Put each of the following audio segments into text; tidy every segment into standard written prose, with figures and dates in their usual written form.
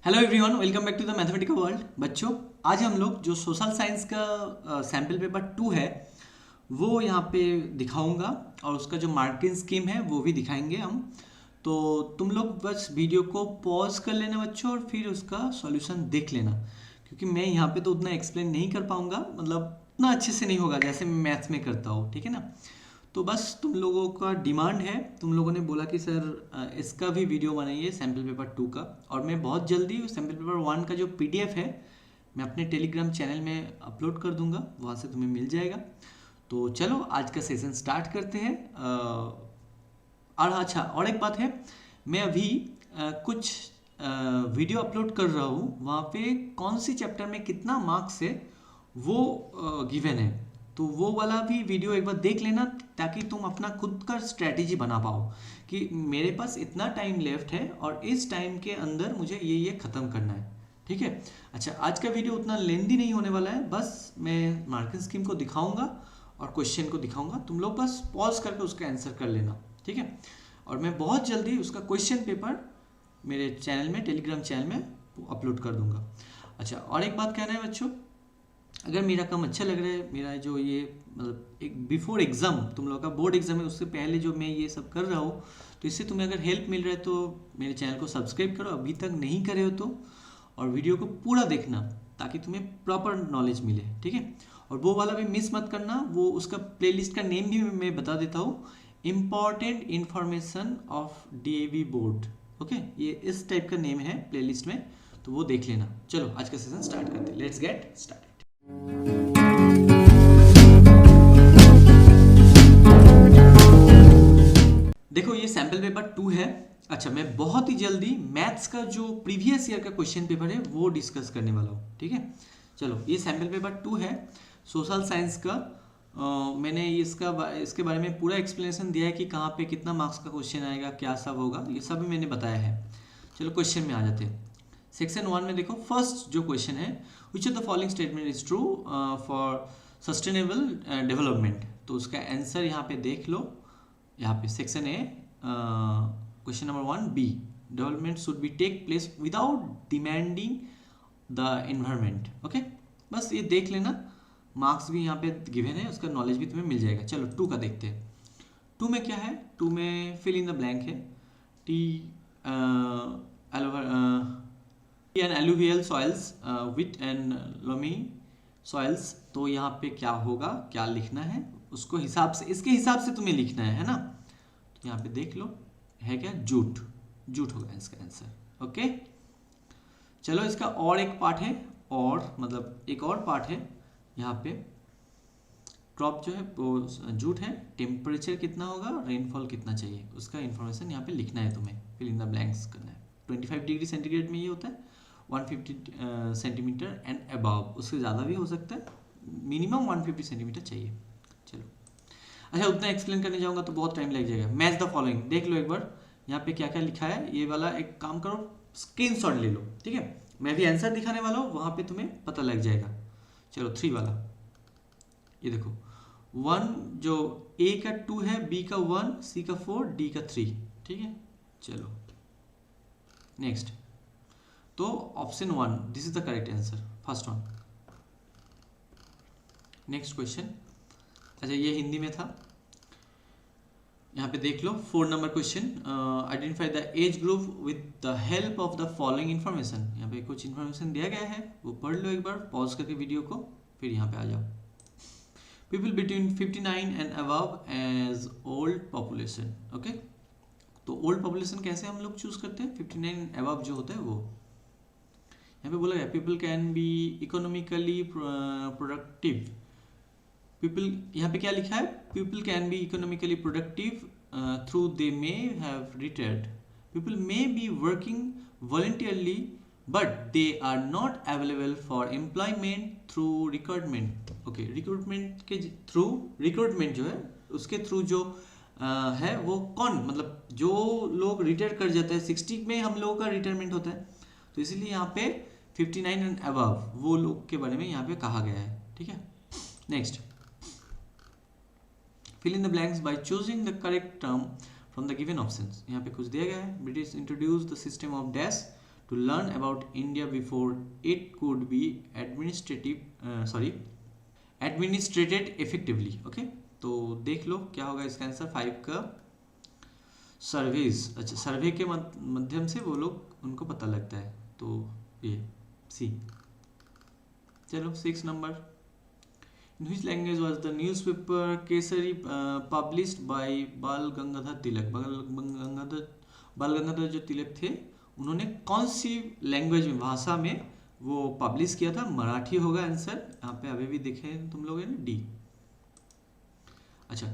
Hello everyone, welcome back to the mathematical world. बच्चों, आज हम लोग जो सोशल साइंस का सैम्पल पेपर 2 है वो यहाँ पे दिखाऊंगा और उसका जो मार्किंग स्कीम है वो भी दिखाएंगे हम। तो तुम लोग बस वीडियो को पॉज कर लेना बच्चों और फिर उसका सॉल्यूशन देख लेना, क्योंकि मैं यहाँ पे तो उतना एक्सप्लेन नहीं कर पाऊँगा, मतलब उतना अच्छे से नहीं होगा जैसे मैं मैथ्स में करता हूँ, ठीक है ना। तो बस तुम लोगों का डिमांड है, तुम लोगों ने बोला कि सर इसका भी वीडियो बनाइए सैम्पल पेपर 2 का, और मैं बहुत जल्दी सैम्पल पेपर 1 का जो पीडीएफ है मैं अपने टेलीग्राम चैनल में अपलोड कर दूंगा, वहाँ से तुम्हें मिल जाएगा। तो चलो आज का सेशन स्टार्ट करते हैं। और अच्छा, और एक बात है, मैं अभी कुछ वीडियो अपलोड कर रहा हूँ, वहाँ पे कौन सी चैप्टर में कितना मार्क्स है वो गिवन है, तो वो वाला भी वीडियो एक बार देख लेना, ताकि तुम अपना खुद का स्ट्रैटेजी बना पाओ कि मेरे पास इतना टाइम लेफ्ट है और इस टाइम के अंदर मुझे ये ख़त्म करना है, ठीक है। अच्छा, आज का वीडियो उतना लेंदी नहीं होने वाला है, बस मैं मार्किंग स्कीम को दिखाऊंगा और क्वेश्चन को दिखाऊंगा, तुम लोग बस पॉज करके उसका आंसर कर लेना, ठीक है। और मैं बहुत जल्दी उसका क्वेश्चन पेपर मेरे चैनल में, टेलीग्राम चैनल में अपलोड कर दूंगा। अच्छा, और एक बात कहना है बच्चों, अगर मेरा काम अच्छा लग रहा है, मेरा जो ये मतलब एक बिफोर एग्ज़ाम तुम लोगों का बोर्ड एग्जाम है उससे पहले जो मैं ये सब कर रहा हूँ, तो इससे तुम्हें अगर हेल्प मिल रहा है तो मेरे चैनल को सब्सक्राइब करो अभी तक नहीं करे हो तो, और वीडियो को पूरा देखना ताकि तुम्हें प्रॉपर नॉलेज मिले, ठीक है। और वो वाला भी मिस मत करना, वो उसका प्लेलिस्ट का नेम भी मैं बता देता हूँ, important information of DAV board, okay. ये इस टाइप का नेम है प्लेलिस्ट में, तो वो देख लेना। चलो आज का सेशन स्टार्ट करते हैं, लेट्स गेट स्टार्ट। देखो, ये सैम्पल पेपर 2 है। अच्छा, मैं बहुत ही जल्दी मैथ्स का जो प्रीवियस ईयर का क्वेश्चन पेपर है वो डिस्कस करने वाला हूँ, ठीक है। चलो, ये सैम्पल पेपर 2 है सोशल साइंस का। मैंने इसके बारे में पूरा एक्सप्लेनेशन दिया है कि कहाँ पे कितना मार्क्स का क्वेश्चन आएगा, क्या सब होगा, ये सब मैंने बताया है। चलो क्वेश्चन में आ जाते हैं। सेक्शन 1 में देखो, फर्स्ट जो क्वेश्चन है, which of the following statement is true for sustainable development, तो उसका आंसर यहाँ पे देख लो। यहाँ पे section A, question number 1 B, development should be take place without demanding the environment, okay. बस ये देख लेना, मार्क्स भी यहाँ पे गिवन है, उसका नॉलेज भी तुम्हें मिल जाएगा। चलो 2 का देखते हैं। 2 में क्या है, 2 में फिल इन द ब्लैंक है, tea and alluvial soils wheat and loamy soils, तो यहाँ पे क्या होगा, क्या लिखना है उसको हिसाब से, इसके हिसाब से तुम्हें लिखना है ना। तो यहाँ पे देख लो, है क्या, जूट, जूट होगा इसका आंसर, ओके। चलो, इसका और एक पार्ट है, और मतलब एक और पार्ट है यहाँ पे, क्रॉप जो है वो जूट है, टेम्परेचर कितना होगा, रेनफॉल कितना चाहिए, उसका इन्फॉर्मेशन यहाँ पे लिखना है तुम्हें, फिल इन द ब्लैंक्स करना है। 25 डिग्री सेंटीग्रेड में ये होता है 150 सेंटीमीटर एंड अबव, उससे ज़्यादा भी हो सकता है, मिनिमम 150 सेंटीमीटर चाहिए। चलो, अच्छा, उतना एक्सप्लेन करने जाऊंगा तो बहुत टाइम लग जाएगा। मैच द फॉलोइंग देख लो एक बार, यहाँ पे क्या क्या लिखा है, ये वाला एक काम करो, स्क्रीनशॉट ले लो, ठीक है। मैं भी आंसर दिखाने वाला हूँ, वहाँ पे तुम्हें पता लग जाएगा। चलो 3 वाला, ये देखो, 1 जो ए का 2 है, बी का 1, सी का 4, डी का 3, ठीक है। चलो नेक्स्ट, तो option 1 this is the correct answer, first one. Next question, अच्छा ये हिंदी में था, यहाँ पे देख लो 4 number question, identify the age group with the help of the following information. यहाँ पे कुछ इन्फॉर्मेशन दिया गया है, वो पढ़ लो एक बार पॉज करके वीडियो को, फिर यहाँ पे आ जाओ। People between 59 and above age old population, okay. तो ओल्ड पॉपुलेशन कैसे हम लोग चूज करते हैं, 59 एंड अबव जो होता है वो, यहाँ पे बोला गया people can be economically productive, people, यहाँ पे क्या लिखा है, people can be economically productive through they may have retired, people may be working voluntarily but they are not available for employment through recruitment, okay. Recruitment के थ्रू, recruitment जो है उसके थ्रू जो है वो कौन, मतलब जो लोग रिटायर कर जाते हैं, 60 में हम लोगों का रिटायरमेंट होता है, तो इसीलिए यहाँ पे 59 एंड अबव वो लोग के बारे में यहाँ पे कहा गया है, ठीक है। Next, fill in the blanks by choosing the correct term from the given options। यहाँ पे कुछ दिया गया है, British introduce the system of dash to learn about India before it could be administrated effectively. Okay, तो देख लो क्या होगा इसका आंसर 5 का सर्वेज। अच्छा, सर्वे के माध्यम से वो लोग उनको पता लगता है, तो ये सी। चलो 6 number, in which language was the newspaper Kesari published by बाल गंगाधर तिलक। बाल गंगाधर जो तिलक थे उन्होंने कौन सी लैंग्वेज में, भाषा में वो पब्लिश किया था? मराठी होगा आंसर, यहाँ पे अभी भी देखे तुम लोग ने डी। अच्छा,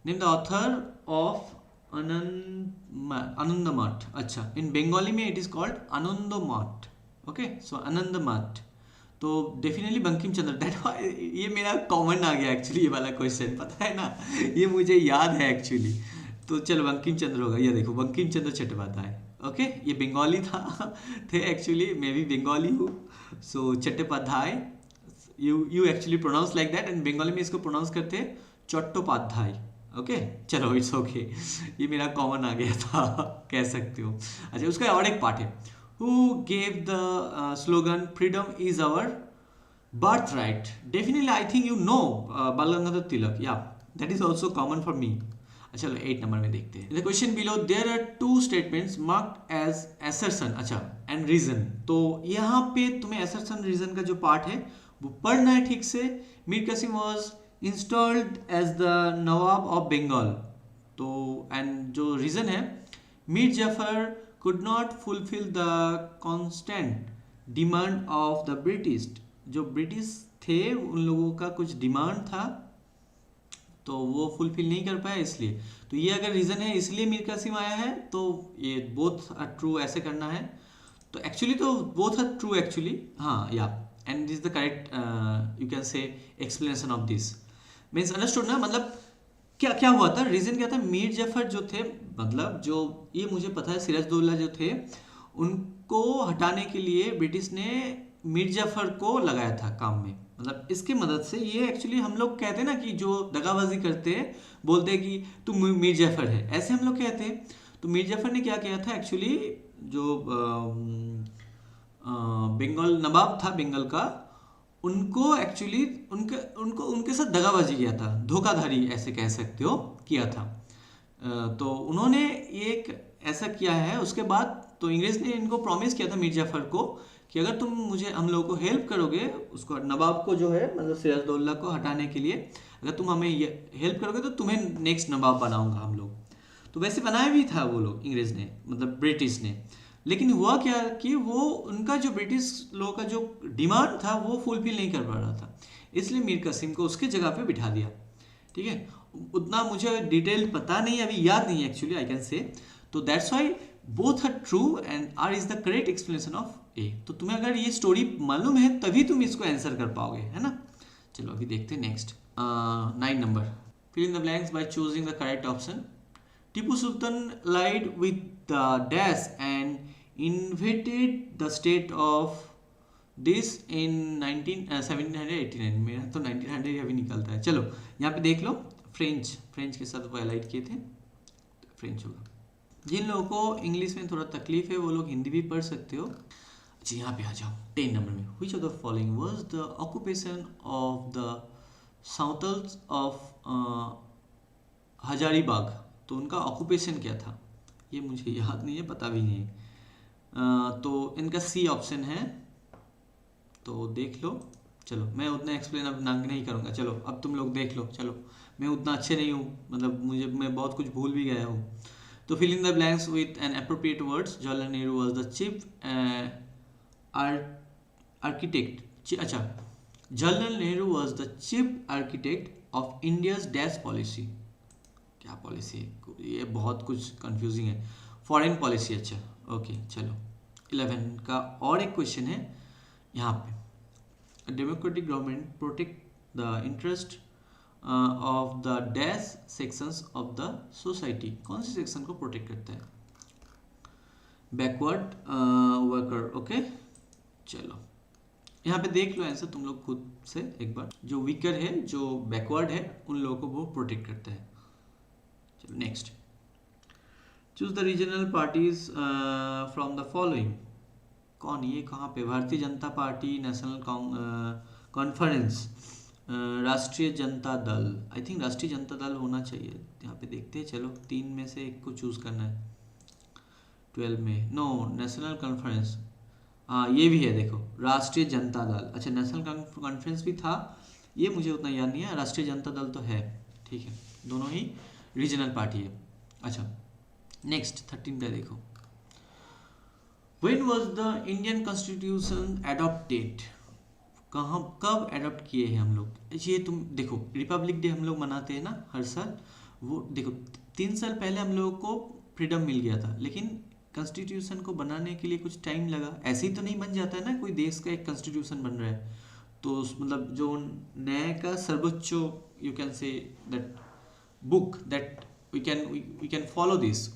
नेम द ऑथर ऑफ आनंद मठ। अच्छा, इन बंगाली में इट इज कॉल्ड आनंद मठ। ओके, सो आनंद मठ, तो डेफिनेटली बंकिम चंद्र। दैट ये मेरा कॉमन आ गया एक्चुअली, ये वाला क्वेश्चन पता है ना, ये मुझे याद है एक्चुअली। तो चलो बंकिम चंद्र होगा, ये देखो बंकिम चंद्र चट्टोपाध्याय। ओके, ये बंगाली था थे एक्चुअली, मैं भी बंगाली हूँ। So Chattopadhyay, you actually pronounce like that, and Bengali में इसको प्रोनाउंस करते हैं चट्टोपाध्याय। ओके, चलो इट्स ओके, ये मेरा कॉमन आ गया था कह सकते हो। अच्छा, उसका और एक पार्ट है, who gave the slogan freedom is our birth right. Definitely I think you know Bal Gangadhar Tilak, या that is also common for me. चलो 8 नंबर में देखते हैं। The question below, there are 2 statements marked as assertion, अच्छा, and reason. तो यहाँ पे तुम्हें असर्शन रीजन का जो पार्ट है वो पढ़ना है ठीक से। Mir Qasim was installed as the nawab of Bengal, तो एंड जो रीजन है, Mir Jafar could not fulfil the constant demand of the British. जो ब्रिटिश थे उन लोगों का कुछ डिमांड था तो वो फुलफिल नहीं कर पाया, इसलिए। तो ये अगर रीजन है इसलिए मीर कासिम आया है, तो ये बोथ आर ट्रू ऐसे करना है। तो एक्चुअली तो बोथ आर ट्रू एक्चुअली, हाँ, या and this the correct you can से explanation of this means understood ना। मतलब क्या क्या हुआ था, रीजन क्या था, मीर जाफर जो थे, मतलब जो ये मुझे पता है सिराजुद्दौला जो थे उनको हटाने के लिए ब्रिटिश ने मीर जाफर को लगाया था काम में। मतलब इसकी मदद से, ये एक्चुअली हम लोग कहते हैं ना कि जो दगाबाजी करते हैं बोलते हैं कि तुम मीर जाफर है, ऐसे हम लोग कहते हैं। तो मीर जाफर ने क्या किया था एक्चुअली, जो बंगाल नवाब था बंगाल का, उनको एक्चुअली उनके साथ दगाबाजी किया था, धोखाधड़ी ऐसे कह सकते हो किया था। तो उन्होंने एक ऐसा किया है, उसके बाद तो अंग्रेज ने इनको प्रॉमिस किया था मीर जाफर को कि अगर तुम मुझे, हम लोगों को हेल्प करोगे, उसको नवाब को जो है मतलब सिराजुद्दौला को हटाने के लिए, अगर तुम हमें हेल्प करोगे तो तुम्हें नेक्स्ट नवाब बनाऊंगा हम लोग। तो वैसे बनाया भी था वो लोग, अंग्रेज ने, मतलब ब्रिटिश ने। लेकिन हुआ क्या कि वो उनका जो ब्रिटिश लोगों का जो डिमांड था वो फुलफिल नहीं कर पा रहा था, इसलिए मीर कासिम को उसके जगह पे बिठा दिया। ठीक है, उतना मुझे डिटेल पता नहीं, अभी याद नहीं एक्चुअली, आई कैन से। तो that's why both are true and R is the correct explanation of A. तो तुम्हें अगर ये स्टोरी मालूम है तभी तुम इसको आंसर कर पाओगे, है ना। चलो अभी देखते हैं next 9 number, fill in the blanks by choosing the correct option. Tipu Sultan lied with the dash and invaded the state of this in 1789। मेरा तो 1900 अभी निकलता है। चलो यहाँ पे देख लो, फ्रेंच के साथ वो अलाइड किए थे, फ्रेंच होगा। जिन लोगों को इंग्लिश में थोड़ा तकलीफ है वो लोग हिंदी भी पढ़ सकते हो। अच्छा, यहाँ पे आ जाओ 10 नंबर में। Which of the following was the occupation of the Santhals of Hazaribagh. तो उनका ऑक्यूपेशन क्या था, ये मुझे याद नहीं है, पता भी नहीं है। तो इनका सी ऑप्शन है, तो देख लो। चलो मैं उतना एक्सप्लेन अब नहीं करूँगा, चलो अब तुम लोग देख लो। चलो मैं उतना अच्छे नहीं हूँ, मतलब मैं बहुत कुछ भूल भी गया हूँ। तो fill in the blanks with an appropriate words. Jawaharlal Nehru was the chief architect. अच्छा, Jawaharlal Nehru was the chief architect of India's dash policy. क्या पॉलिसी है ये, बहुत कुछ कंफ्यूजिंग है, फॉरेन पॉलिसी। अच्छा ओके, चलो 11 का और एक क्वेश्चन है यहाँ पे। Democratic government protect the interest of the dash sections of the society. कौन से सेक्शन को प्रोटेक्ट करता है? Backward worker. ओके, चलो यहाँ पे देख लो आंसर तुम लोग खुद से एक बार। जो वीकर है, जो बैकवर्ड है, उन लोगों को वो प्रोटेक्ट करता है। चलो next, choose the regional parties from the following. कौन ये कहाँ पे, Bharatiya Janata party, national conference, राष्ट्रीय जनता दल, आई थिंक राष्ट्रीय जनता दल होना चाहिए यहाँ पे, देखते हैं चलो 3 में से एक को चूज़ करना है। 12 में नो, नेशनल कॉन्फ्रेंस, हाँ ये भी है देखो, राष्ट्रीय जनता दल, अच्छा नेशनल कॉन्फ्रेंस भी था, ये मुझे उतना याद नहीं है, राष्ट्रीय जनता दल तो है, ठीक है, दोनों ही रीजनल पार्टी है। अच्छा नेक्स्ट 13 का देखो, when was the Indian constitution adopted, कहाँ कब एडॉप्ट किए हैं हम लोग, ये तुम देखो रिपब्लिक डे हम लोग मनाते हैं ना हर साल, वो देखो 3 साल पहले हम लोगों को फ्रीडम मिल गया था, लेकिन कॉन्स्टिट्यूशन को बनाने के लिए कुछ टाइम लगा, ऐसे ही तो नहीं बन जाता है ना, कोई देश का एक कॉन्स्टिट्यूशन बन रहा है तो मतलब जो न्याय का सर्वोच्च, you can say that book that we can follow this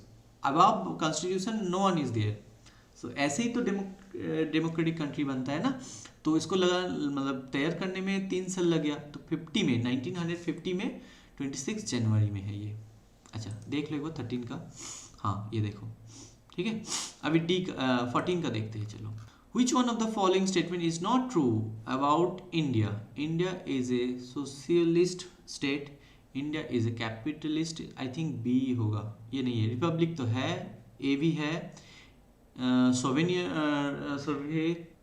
above constitution, no one is there, so ऐसे ही तो डेमोक्रेटिक कंट्री बनता है ना, तो इसको लगा मतलब तैयार करने में 3 साल लग गया, तो 50 में 1950 में 26 जनवरी में है ये। अच्छा देख लो एक बार 13 का, हाँ ये देखो, ठीक है। अभी 14 का देखते हैं चलो, which one of the following statement is not true about India? India is a socialist state, India is a capitalist, I think B होगा, ये नहीं है, रिपब्लिक तो है, A भी है,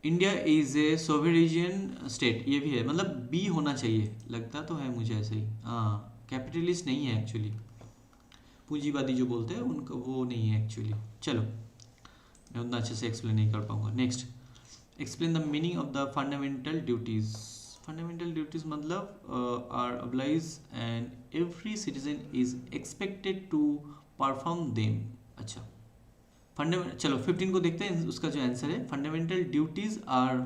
India is a sovereign state, ये भी है, मतलब बी होना चाहिए, लगता तो है मुझे ऐसे ही, हाँ कैपिटलिस्ट नहीं है एक्चुअली, पूंजीवादी जो बोलते हैं उनका वो नहीं है एक्चुअली। चलो मैं उतना अच्छे से एक्सप्लेन नहीं कर पाऊंगा। Next, explain the meaning of the fundamental duties. Fundamental duties मतलब are obliges and every citizen is expected to perform them. अच्छा फंडामेंटल, चलो 15 को देखते हैं, उसका जो आंसर है fundamental duties are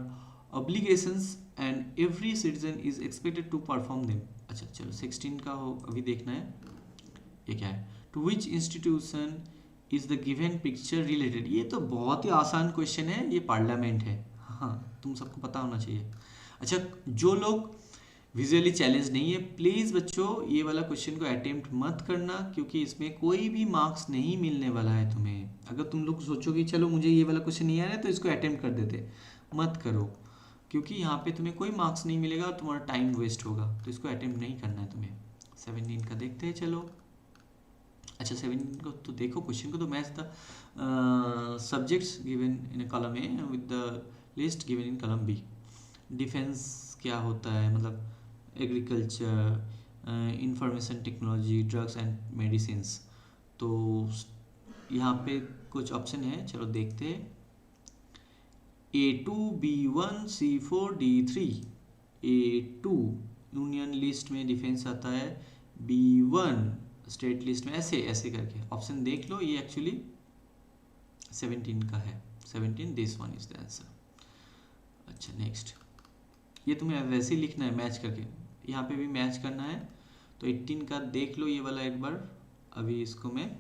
obligations and every citizen is expected to perform them. अच्छा चलो 16 का हो अभी देखना है, ये क्या है, to which institution is the given picture related. ये तो बहुत ही आसान क्वेश्चन है, ये पार्लियामेंट है, हाँ तुम सबको पता होना चाहिए। अच्छा जो लोग विजुअली चैलेंज नहीं है, प्लीज़ बच्चों ये वाला क्वेश्चन को अटेम्प्ट मत करना, क्योंकि इसमें कोई भी मार्क्स नहीं मिलने वाला है तुम्हें। अगर तुम लोग सोचो कि चलो मुझे ये वाला क्वेश्चन नहीं आ रहा है तो इसको अटेम्प्ट कर देते, मत करो, क्योंकि यहाँ पे तुम्हें कोई मार्क्स नहीं मिलेगा और तुम्हारा टाइम वेस्ट होगा, तो इसको अटेम्प्ट नहीं करना है तुम्हें। 17 का देखते हैं चलो। अच्छा 17 को तो देखो, क्वेश्चन को तो match the subjects given in column A with the list given in column B. Defence क्या होता है, मतलब agriculture, information technology, drugs and medicines. तो यहाँ पे कुछ ऑप्शन है, चलो देखते हैं। A2 B1 C4 D3। A2 union list में डिफेंस आता है, B1 स्टेट लिस्ट में, ऐसे ऐसे करके ऑप्शन देख लो, ये एक्चुअली 17 का है, 17 this one is the answer. अच्छा नेक्स्ट, ये तुम्हें वैसे ही लिखना है मैच करके, यहाँ पे भी मैच करना है, तो 18 का देख लो ये वाला एक बार, अभी इसको मैं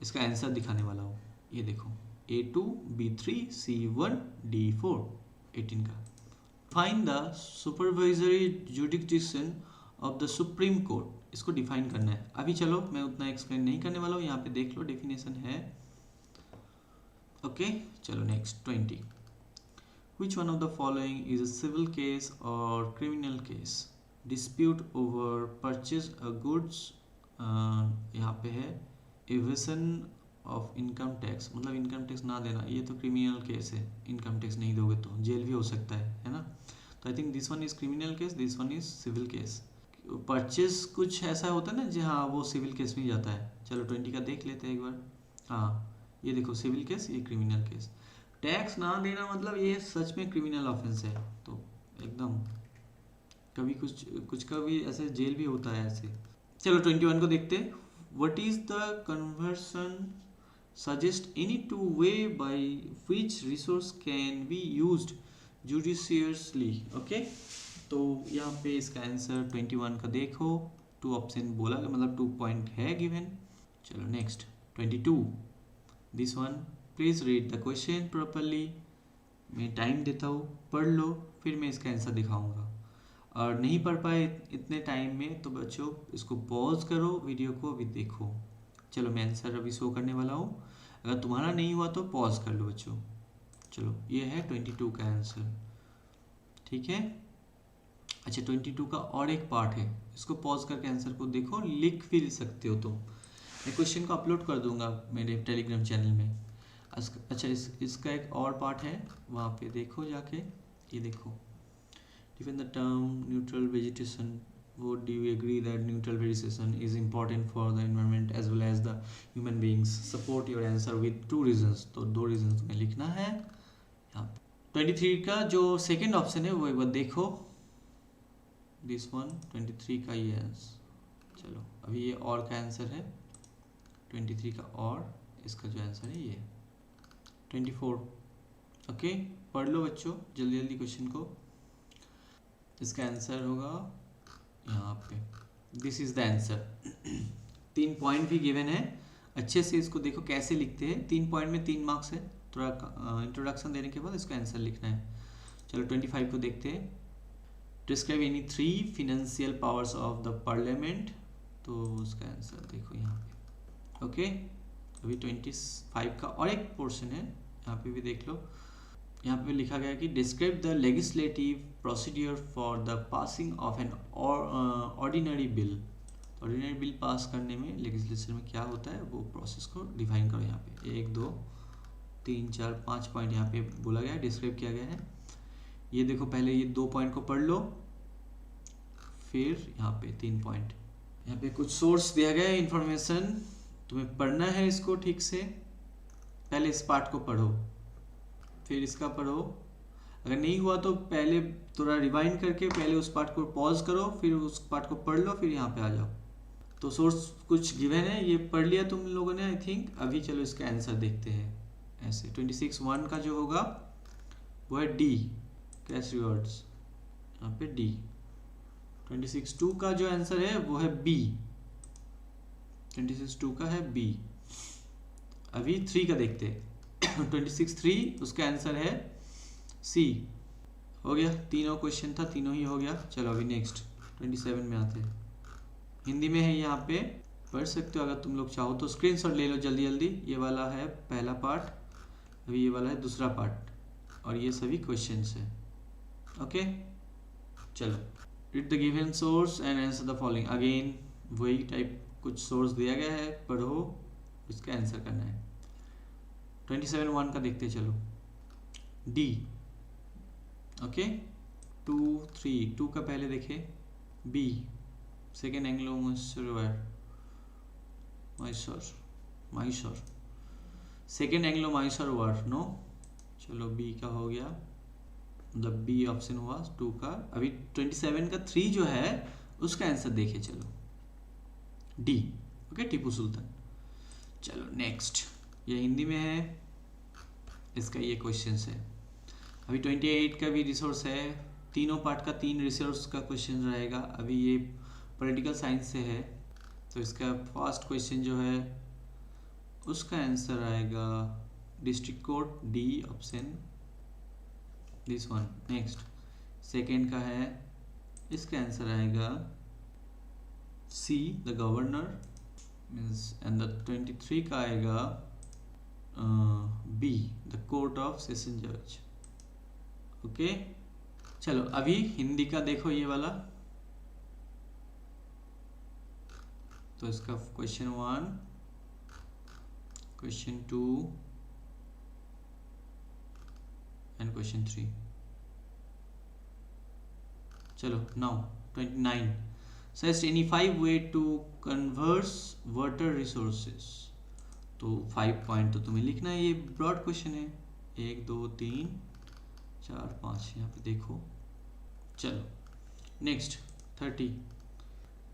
इसका आंसर दिखाने वाला हूँ, ये देखो A2 B3 C1 D4 18 का। Find the supervisory जुडिक्शन of the supreme court, इसको डिफाइन करना है। अभी चलो मैं उतना एक्सप्लेन नहीं करने वाला हूँ, यहाँ पे देख लो डेफिनेशन है। ओके चलो next 20, which one of the following is a civil case or criminal case? Dispute over purchase a goods, यहाँ पे है evasion of income tax, मतलब इनकम टैक्स ना देना, ये तो क्रिमिनल केस है, इनकम टैक्स नहीं दोगे तो जेल भी हो सकता है ना। तो I think this one is criminal case, this one is civil case. Purchase कुछ ऐसा होता है ना जी, हाँ वो सिविल केस में जाता है। चलो 20 का देख लेते हैं एक बार, हाँ ये देखो सिविल केस, ये क्रिमिनल केस। टैक्स ना देना मतलब ये सच में क्रिमिनल ऑफेंस है, तो एकदम कभी कुछ का भी ऐसे जेल भी होता है ऐसे। चलो 21 को देखते हैं। What is the conversion suggest any two way by which resource can be used judiciously. Okay तो यहाँ पे इसका आंसर 21 का देखो, 2 ऑप्शन बोला मतलब 2 पॉइंट है गिवन। चलो next 22, this one please read the question properly. मैं टाइम देता हूँ, पढ़ लो, फिर मैं इसका आंसर दिखाऊंगा। और नहीं पढ़ पाए इतने टाइम में तो बच्चों इसको पॉज करो, वीडियो को अभी देखो। चलो मैं आंसर अभी शो करने वाला हूँ, अगर तुम्हारा नहीं हुआ तो पॉज कर लो बच्चों। चलो ये है 22 का आंसर, ठीक है। अच्छा 22 का और एक पार्ट है, इसको पॉज करके आंसर को देखो, लिख भी सकते हो तुम। मैं क्वेश्चन को अपलोड कर दूंगा मेरे टेलीग्राम चैनल में। अच्छा इसका एक और पार्ट है, वहाँ पे देखो जाके, ये देखो। Define the term neutral vegetation, would do you agree that neutral vegetation is important for the environment as well as the human beings? Support your answer with 2 reasons। तो 2 reasons में लिखना है यहाँ पे। 23 का जो सेकेंड ऑप्शन है वो एक बार देखो, दिस वन 23 का ये आंसर। चलो अभी ये और का आंसर है 23 का, और इसका जो आंसर है ये 24। ओके पढ़ लो बच्चों जल्दी जल्दी क्वेश्चन को। इसका आंसर होगा यहाँ पे, this is the answer. 3 point भी गिवन है, अच्छे से इसको देखो कैसे लिखते हैं। 3 पॉइंट में 3 मार्क्स है, थोड़ा इंट्रोडक्शन देने के बाद इसका आंसर लिखना है। चलो 25 को देखते हैं। Describe any 3 financial powers of the parliament, तो उसका आंसर देखो यहाँ पे। ओके अभी 25 का और एक पोर्शन है, यहाँ पे भी देख लो। यहाँ पे लिखा गया है कि describe the legislative procedure for the passing of an ordinary bill. Ordinary bill pass करने में लेजिस्लेचर में क्या होता है वो प्रोसेस को डिफाइन करो। यहाँ पे 1 2 3 4 5 पॉइंट यहाँ पे बोला गया है, डिस्क्राइब किया गया है। ये देखो पहले ये 2 पॉइंट को पढ़ लो, फिर यहाँ पे 3 पॉइंट। यहाँ पे कुछ सोर्स दिया गया है इंफॉर्मेशन, तुम्हें पढ़ना है इसको ठीक से। पहले इस पार्ट को पढ़ो, फिर इसका पढ़ो। अगर नहीं हुआ तो पहले थोड़ा रिवाइंड करके पहले उस पार्ट को पॉज करो, फिर उस पार्ट को पढ़ लो, फिर यहाँ पे आ जाओ। तो सोर्स कुछ गिवन है, ये पढ़ लिया तुम लोगों ने आई थिंक। अभी चलो इसका आंसर देखते हैं ऐसे। 26(1) का जो होगा वो है डी, कैश रिवॉर्ड्स, यहाँ पे डी। 26(2) का जो आंसर है वो है बी, 26(2) का है बी। अभी 3 का देखते हैं। 26(3) उसका आंसर है सी। हो गया, तीनों क्वेश्चन था, तीनों ही हो गया। चलो अभी नेक्स्ट 27 में आते हैं। हिंदी में है, यहाँ पे पढ़ सकते हो अगर तुम लोग चाहो तो। स्क्रीनशॉट ले लो जल्दी जल्दी। ये वाला है पहला पार्ट, अभी ये वाला है दूसरा पार्ट, और ये सभी क्वेश्चंस है। ओके चलो, read the given source and answer the following. Again वही टाइप कुछ सोर्स दिया गया है, पढ़ो, इसका आंसर करना है। 27(1) का देखते चलो, डी। ओके 2 3 2 का पहले देखे, B second Anglo Mysore second Anglo Mysore war no. चलो बी का हो गया, मतलब बी ऑप्शन हुआ 2 का। अभी 27 का 3 जो है उसका आंसर देखे चलो, डी। ओके टीपू सुल्तान। चलो नेक्स्ट, ये हिंदी में है, इसका ये क्वेश्चन है। अभी 28 का भी रिसोर्स है, तीनों पार्ट का 3 रिसोर्स का क्वेश्चन रहेगा। अभी ये पॉलिटिकल साइंस से है, तो इसका फर्स्ट क्वेश्चन जो है उसका आंसर आएगा district court, D option, this one. Next second का है, इसका आंसर आएगा see the governor means, and the 23 का आएगा be the court of session जज। ओके चलो अभी हिंदी का देखो ये वाला। तो इसका क्वेश्चन 1, क्वेश्चन 2 एंड क्वेश्चन 3। चलो now 29, suggest any 5 way to converse water resources. तो 5 पॉइंट तो तुम्हें लिखना है, ये ब्रॉड क्वेश्चन है। 1 2 3 4 5 यहाँ पे देखो। चलो next 30,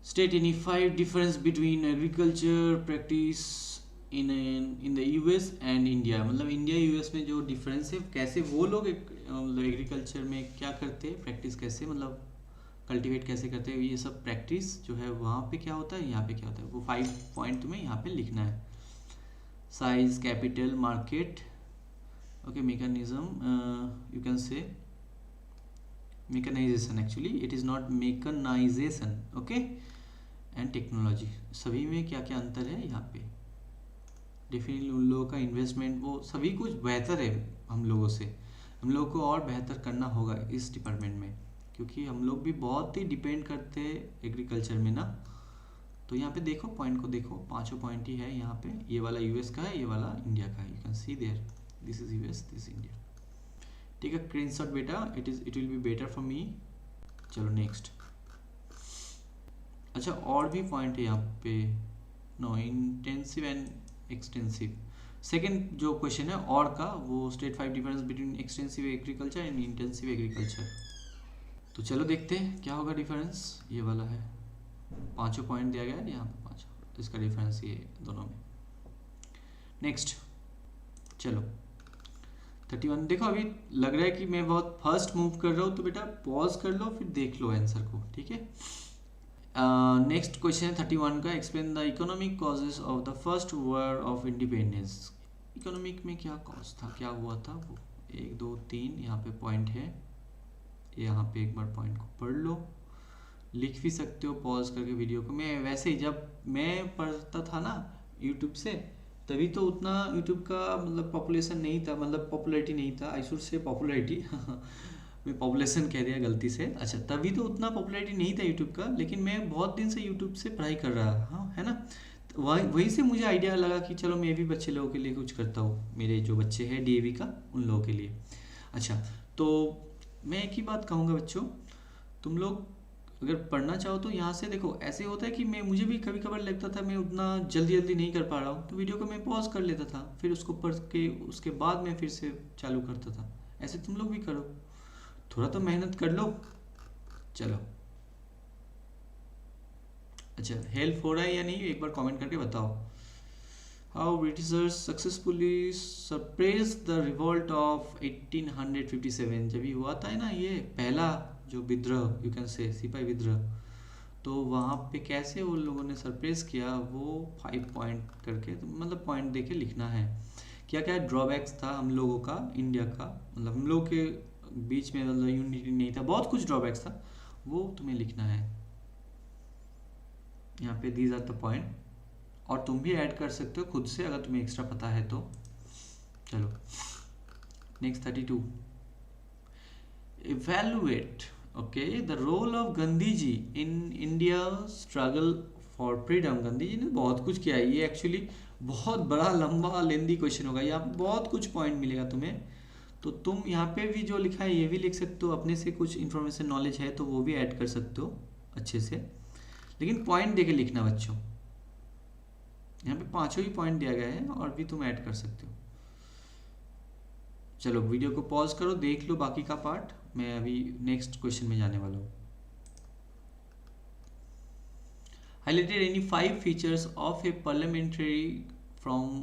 state any 5 difference between agriculture practice in the US and India. मतलब इंडिया यूएस में जो डिफरेंस है, कैसे वो लोग मतलब एग्रीकल्चर में क्या करते हैं, प्रैक्टिस कैसे, मतलब कल्टीवेट कैसे करते हैं, ये सब प्रैक्टिस जो है वहाँ पे क्या होता है, यहाँ पे क्या होता है, वो 5 पॉइंट तुम्हें यहाँ पे लिखना है। Size, capital, market, okay, mechanism, you can say mechanization, actually it is not mechanization, okay, and technology। सभी में क्या क्या अंतर है यहाँ पे, डेफिनेटली उन लोगों का इन्वेस्टमेंट वो सभी कुछ बेहतर है हम लोगों से। हम लोगों को और बेहतर करना होगा इस डिपार्टमेंट में, क्योंकि हम लोग भी बहुत ही डिपेंड करते हैं एग्रीकल्चर में ना। तो यहाँ पे देखो पॉइंट को देखो, पांचों पॉइंट ही है यहाँ पे। ये वाला यूएस का है, ये वाला इंडिया का है। You can see there this is US, this India. ठीक है, स्क्रीनशॉट बेटा, it will be better for me. चलो नेक्स्ट। अच्छा और भी पॉइंट है यहाँ पे, no, intensive and extensive. Second जो क्वेश्चन है और का, वो state 5 difference between extensive agriculture and intensive agriculture. तो चलो देखते हैं क्या होगा डिफरेंस। ये वाला है, पांचों पॉइंट दिया गया है यहाँ पे, पांचों, इसका डिफरेंस ये दोनों में। नेक्स्ट चलो 31। देखो अभी लग रहा है कि मैं बहुत फर्स्ट मूव कर रहा हूँ, तो बेटा पॉज कर लो फिर देख लो आंसर को, ठीक है। नेक्स्ट क्वेश्चन है 31 का, explain the economic causes of the first war of independence. Economic में क्या कॉज था, क्या हुआ था वो, 1 2 3 यहाँ पे पॉइंट है। यहाँ पे एक बार पॉइंट को पढ़ लो, लिख भी सकते हो पॉज करके वीडियो को। मैं वैसे ही जब मैं पढ़ता था ना यूट्यूब से, तभी तो उतना यूट्यूब का मतलब पॉपुलेशन नहीं था, मतलब पॉपुलैरिटी नहीं था, आई शुड से पॉपुलैरिटी मैं पॉपुलेशन कह दिया गलती से। अच्छा, तभी तो उतना पॉपुलैरिटी नहीं था यूट्यूब का, लेकिन मैं बहुत दिन से यूट्यूब से पढ़ाई कर रहा, हाँ है ना। तो वहीं से मुझे आइडिया लगा कि चलो मैं भी बच्चे लोगों के लिए कुछ करता हूँ, मेरे जो बच्चे हैं डीएवी का, उन लोगों के लिए। अच्छा, तो मैं एक ही बात कहूँगा बच्चों, तुम लोग अगर पढ़ना चाहो तो यहाँ से देखो। ऐसे होता है कि मुझे भी कभी कभार लगता था मैं उतना जल्दी जल्दी नहीं कर पा रहा हूँ, तो वीडियो को मैं पॉज कर लेता था, फिर उसको पढ़ के उसके बाद मैं फिर से चालू करता था। ऐसे तुम लोग भी करो, थोड़ा तो मेहनत कर लो। चलो अच्छा, हेल्प हो रहा है या नहीं एक बार कमेंट करके बताओ। How Britishers successfully suppress the revolt of 1857। जब ये हुआ था ना, ये पहला जो विद्रोह, यू कैन से सिपाही विद्रोह, तो वहाँ पे कैसे उन लोगों ने सरप्रेस किया, वो 5 पॉइंट करके, तो मतलब पॉइंट देके लिखना है। क्या क्या ड्रॉबैक्स था हम लोगों का, इंडिया का, मतलब हम लोग के बीच में मतलब यूनिटी नहीं था, बहुत कुछ ड्रॉबैक्स था, वो तुम्हें लिखना है यहाँ पे। दीज आर द पॉइंट, और तुम भी ऐड कर सकते हो खुद से अगर तुम्हें एक्स्ट्रा पता है तो। चलो next 32, evaluate okay the role of Gandhi ji in India struggle for freedom. Gandhi ji ने बहुत कुछ किया है, ये एक्चुअली बहुत बड़ा लंबा लेंदी क्वेश्चन होगा, यहाँ पे बहुत कुछ पॉइंट मिलेगा तुम्हें। तो तुम यहाँ पे भी जो लिखा है ये भी लिख सकते हो, अपने से कुछ इन्फॉर्मेशन नॉलेज है तो वो भी ऐड कर सकते हो अच्छे से, लेकिन पॉइंट देके लिखना बच्चों। यहाँ पे पांचों ही पॉइंट दिया गया है और भी तुम ऐड कर सकते हो। चलो वीडियो को पॉज करो, देख लो बाकी का पार्ट, मैं अभी नेक्स्ट क्वेश्चन में जाने वाला हूँ। Highlighted any 5 features of A parliamentary form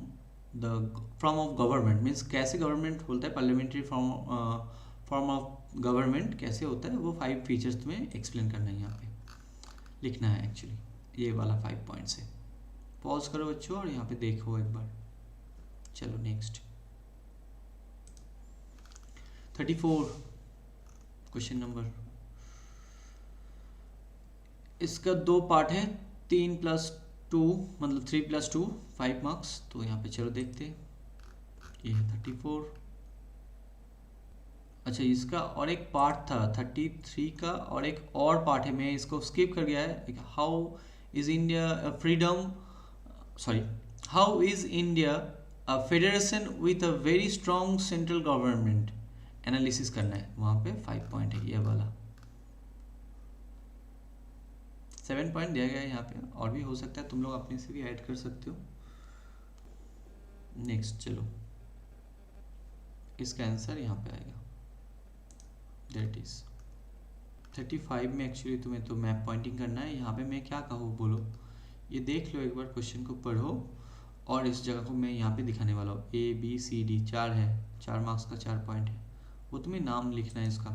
of government. Means कैसे गवर्नमेंट होता है, पार्लियामेंट्री फॉर्म ऑफ गवर्नमेंट कैसे होता है, वो 5 फीचर्स तुम्हें एक्सप्लेन करना है, यहाँ पे लिखना है एक्चुअली, ये वाला 5 पॉइंट्स है। पॉज करो बच्चों और यहाँ पे देखो एक बार। चलो नेक्स्ट 34 क्वेश्चन नंबर, इसका 2 पार्ट है, 3+2 मतलब 3+2 5 मार्क्स। तो यहाँ पे चलो देखते हैं, ये है 34। अच्छा, इसका और एक पार्ट था 33 का, और एक और पार्ट है, मैं इसको स्किप कर गया है। How is India freedom, sorry, how is India a federation with a very strong central government, analysis करना है, वहाँ पे 5 पॉइंट है, ये वाला 7 पॉइंट दिया गया है यहाँ पे, और भी हो सकता है, तुम लोग अपने से भी ऐड कर सकते हो। नेक्स्ट चलो, इसका आंसर यहाँ पे आएगा, दैट इज 35 में। एक्चुअली तुम्हें तो मैप पॉइंटिंग करना है, यहाँ पे मैं क्या कहूँ बोलो, ये देख लो एक बार, क्वेश्चन को पढ़ो, और इस जगह को मैं यहाँ पे दिखाने वाला हूँ। ABCD 4 है, 4 मार्क्स का 4 पॉइंट है, वो तुम्हें नाम लिखना है इसका,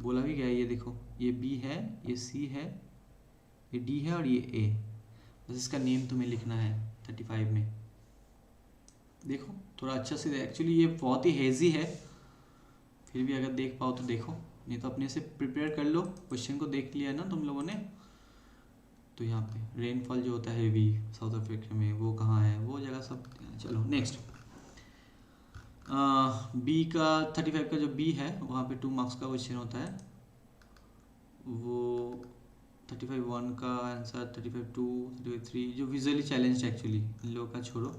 बोला भी गया है, ये देखो, ये B है, ये C है, ये D है, और ये A, बस इसका नेम तुम्हें लिखना है 35 में। देखो थोड़ा अच्छा से, एक्चुअली ये बहुत ही हेजी है, फिर भी अगर देख पाओ तो देखो, नहीं तो अपने से प्रिपेयर कर लो। क्वेश्चन को देख लिया ना तुम लोगों ने, तो यहाँ पे रेनफॉल जो होता है हेवी साउथ अफ्रीका में, वो कहाँ है, वो जगह सब। चलो नेक्स्ट बी का 35 का जो बी है वहाँ पे 2 मार्क्स का क्वेश्चन होता है, वो 35 1 का आंसर, 35 2, 35 3 जो विजुअली चैलेंज्ड एक्चुअली इन लोगों का छोड़ो,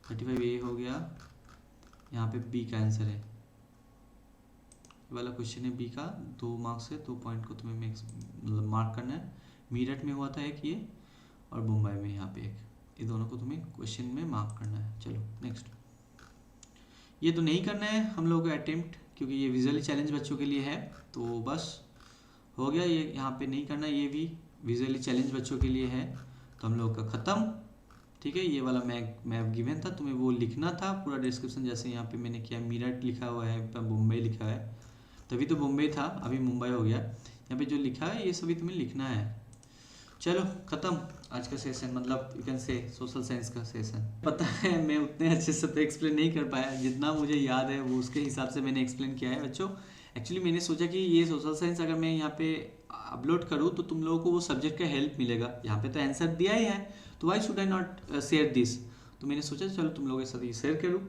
35 ए हो गया, यहाँ पे बी का आंसर है, ये वाला क्वेश्चन है बी का, 2 मार्क्स है, 2 पॉइंट को तुम्हें मतलब मार्क करना है। मीरठ में हुआ था एक ये, और मुंबई में यहाँ पे एक, ये दोनों को तुम्हें क्वेश्चन में मार्क करना है। चलो नेक्स्ट, ये तो नहीं करना है हम लोगों को अटेम्प्ट, क्योंकि ये विजुअली चैलेंज बच्चों के लिए है, तो बस हो गया, ये यहाँ पे नहीं करना, ये भी विजुअली चैलेंज बच्चों के लिए है, तो हम लोग का ख़त्म। ठीक है, ये वाला मैप गिवन था, तुम्हें वो लिखना था पूरा डिस्क्रिप्शन, जैसे यहाँ पे मैंने किया, मीरठ लिखा हुआ है, मुंबई लिखा है, तभी तो मुंबई था, अभी मुंबई हो गया, यहाँ पे जो लिखा है ये सभी तुम्हें लिखना है। चलो ख़त्म आज का सेशन, मतलब यू कैन से सोशल साइंस का सेशन। पता है मैं उतने अच्छे से तो एक्सप्लेन नहीं कर पाया, जितना मुझे याद है वो उसके हिसाब से मैंने एक्सप्लेन किया है बच्चों। एक्चुअली मैंने सोचा कि ये सोशल साइंस अगर मैं यहाँ पे अपलोड करूँ तो तुम लोगों को वो सब्जेक्ट का हेल्प मिलेगा, यहाँ पे तो आंसर दिया ही है, तो why should I not share this, तो मैंने सोचा चलो तुम लोगों के साथ ये शेयर करूँ,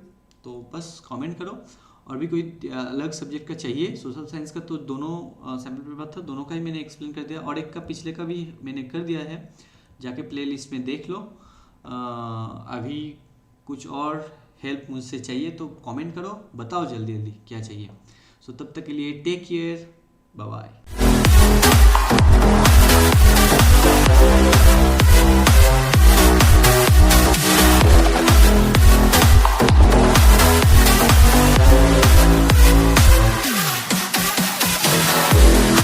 तो बस कमेंट करो। और भी कोई अलग सब्जेक्ट का चाहिए सोशल साइंस का, तो दोनों सैम्पल पेपर था, दोनों का ही मैंने एक्सप्लेन कर दिया, और एक का पिछले का भी मैंने कर दिया है, जाके प्लेलिस्ट में देख लो। अभी कुछ और हेल्प मुझसे चाहिए तो कमेंट करो, बताओ जल्दी जल्दी क्या चाहिए। सो तब तक के लिए टेक केयर, बाय बाय।